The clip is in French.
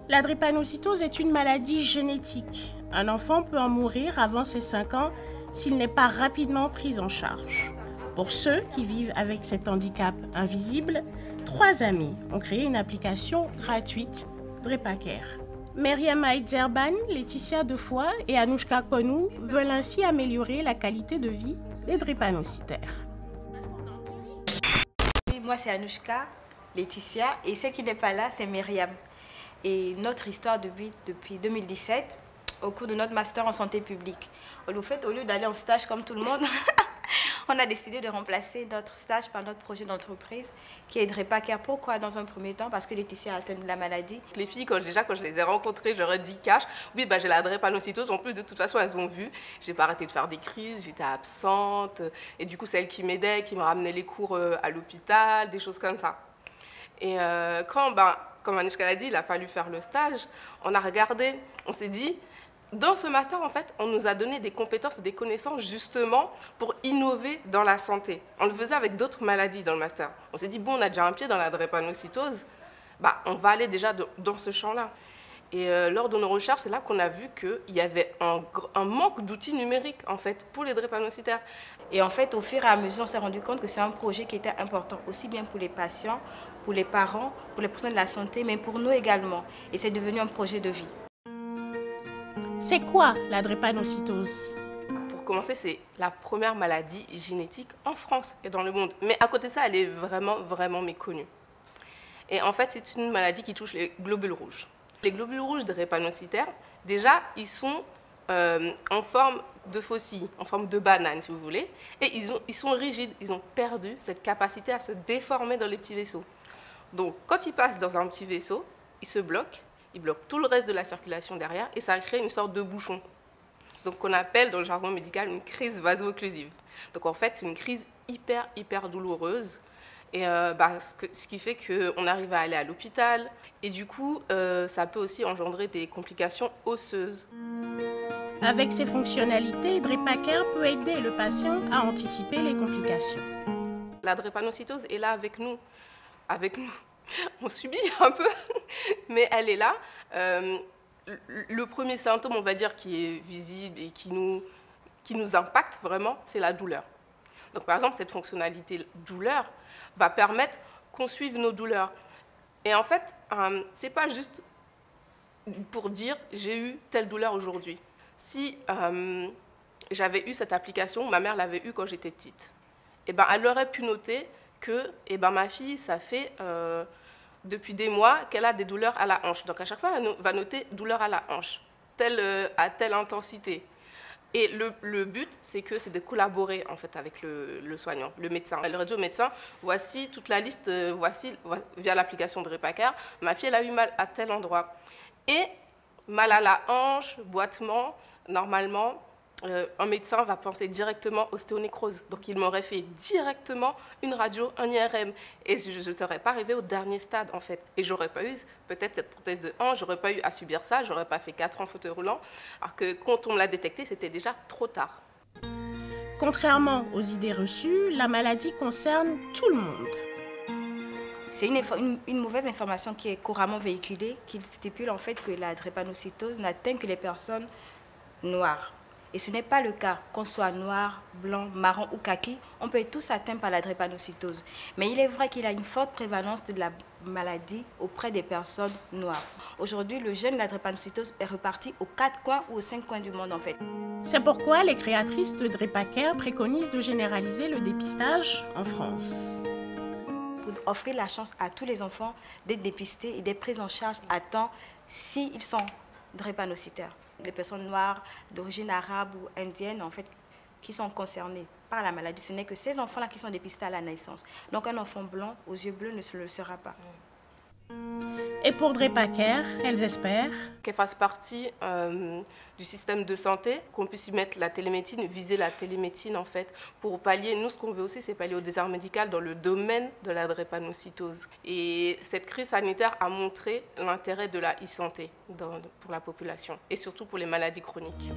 La drépanocytose est une maladie génétique. Un enfant peut en mourir avant ses 5 ans s'il n'est pas rapidement pris en charge. Pour ceux qui vivent avec cet handicap invisible, 3 amis ont créé une application gratuite, DrépaCare. Myriam Aïdzerban, Laetitia Defoy et Anouchka Konou veulent ainsi améliorer la qualité de vie des drépanocytaires. Oui, moi c'est Anouchka, Laetitia, et celle qui n'est pas là, c'est Myriam. Et notre histoire depuis 2017, au cours de notre master en santé publique. Au lieu d'aller en stage comme tout le monde, on a décidé de remplacer notre stage par notre projet d'entreprise qui est DrépaCare. Pourquoi dans un premier temps? Parce que Laetitia a atteint de la maladie. Les filles, quand je les ai rencontrées, je leur ai dit cash, oui, j'ai la drépanocytose. En plus, de toute façon, elles ont vu. J'ai pas arrêté de faire des crises, j'étais absente. Et du coup, c'est elles qui m'aidaient, qui me ramenaient les cours à l'hôpital, des choses comme ça. Et comme Anouchka l'a dit, il a fallu faire le stage. On a regardé, on s'est dit, dans ce master, en fait, on nous a donné des compétences et des connaissances justement pour innover dans la santé. On le faisait avec d'autres maladies dans le master. On s'est dit, bon, on a déjà un pied dans la drépanocytose, on va aller déjà dans ce champ-là. Et lors de nos recherches, c'est là qu'on a vu qu'il y avait un manque d'outils numériques, en fait, pour les drépanocytaires. Et en fait, au fur et à mesure, on s'est rendu compte que c'est un projet qui était important, aussi bien pour les patients, pour les parents, pour les personnes de la santé, mais pour nous également. Et c'est devenu un projet de vie. C'est quoi la drépanocytose? Pour commencer, c'est la première maladie génétique en France et dans le monde. Mais à côté de ça, elle est vraiment, vraiment méconnue. Et en fait, c'est une maladie qui touche les globules rouges. Les globules rouges drépanocytaires, déjà, ils sont en forme de faucille, en forme de banane, si vous voulez. Et ils sont rigides, ils ont perdu cette capacité à se déformer dans les petits vaisseaux. Donc, quand ils passent dans un petit vaisseau, ils se bloquent. Il bloque tout le reste de la circulation derrière et ça crée une sorte de bouchon. Donc qu'on appelle dans le jargon médical une crise vaso-occlusive. Donc en fait, c'est une crise hyper douloureuse. Et ce qui fait qu'on arrive à aller à l'hôpital. Et du coup, ça peut aussi engendrer des complications osseuses. Avec ses fonctionnalités, DrépaCare peut aider le patient à anticiper les complications. La drépanocytose est là avec nous. On subit un peu, mais elle est là. Le premier symptôme, on va dire, qui est visible et qui nous impacte vraiment, c'est la douleur. Donc, par exemple, cette fonctionnalité douleur va permettre qu'on suive nos douleurs. Et en fait, ce n'est pas juste pour dire « j'ai eu telle douleur aujourd'hui ». Si j'avais eu cette application, ma mère l'avait eue quand j'étais petite, elle aurait pu noter que ma fille, ça fait depuis des mois qu'elle a des douleurs à la hanche. Donc, à chaque fois, elle va noter douleur à la hanche, à telle intensité. Et le but, c'est de collaborer en fait, avec le soignant, le médecin. Elle aurait dit au médecin, voici toute la liste, via l'application de DrépaCare, ma fille, elle a eu mal à tel endroit. Et mal à la hanche, boitement, normalement, un médecin va penser directement ostéonécrose. Donc, il m'aurait fait directement une radio, un IRM. Et je ne serais pas arrivée au dernier stade, en fait. Et je n'aurais pas eu peut-être cette prothèse de hanche, je n'aurais pas eu à subir ça, je n'aurais pas fait 4 ans en fauteuil roulant. Alors que quand on me l'a détecté, c'était déjà trop tard. Contrairement aux idées reçues, la maladie concerne tout le monde. C'est une mauvaise information qui est couramment véhiculée, qui stipule en fait que la drépanocytose n'atteint que les personnes noires. Et ce n'est pas le cas, qu'on soit noir, blanc, marron ou kaki, on peut être tous atteints par la drépanocytose. Mais il est vrai qu'il y a une forte prévalence de la maladie auprès des personnes noires. Aujourd'hui, le gène de la drépanocytose est reparti aux 4 coins ou aux 5 coins du monde en fait. C'est pourquoi les créatrices de DrépaCare préconisent de généraliser le dépistage en France. Pour offrir la chance à tous les enfants d'être dépistés et d'être pris en charge à temps s'ils sont drépanocytaires. Les personnes noires d'origine arabe ou indienne, en fait, qui sont concernées par la maladie, ce n'est que ces enfants-là qui sont dépistés à la naissance. Donc un enfant blanc aux yeux bleus ne le sera pas. Et pour DrépaCare, elles espèrent qu'elle fasse partie du système de santé, qu'on puisse y mettre la télémédecine, viser la télémédecine en fait, pour pallier. Nous, ce qu'on veut aussi, c'est pallier au désert médical dans le domaine de la drépanocytose. Et cette crise sanitaire a montré l'intérêt de la e-santé pour la population et surtout pour les maladies chroniques.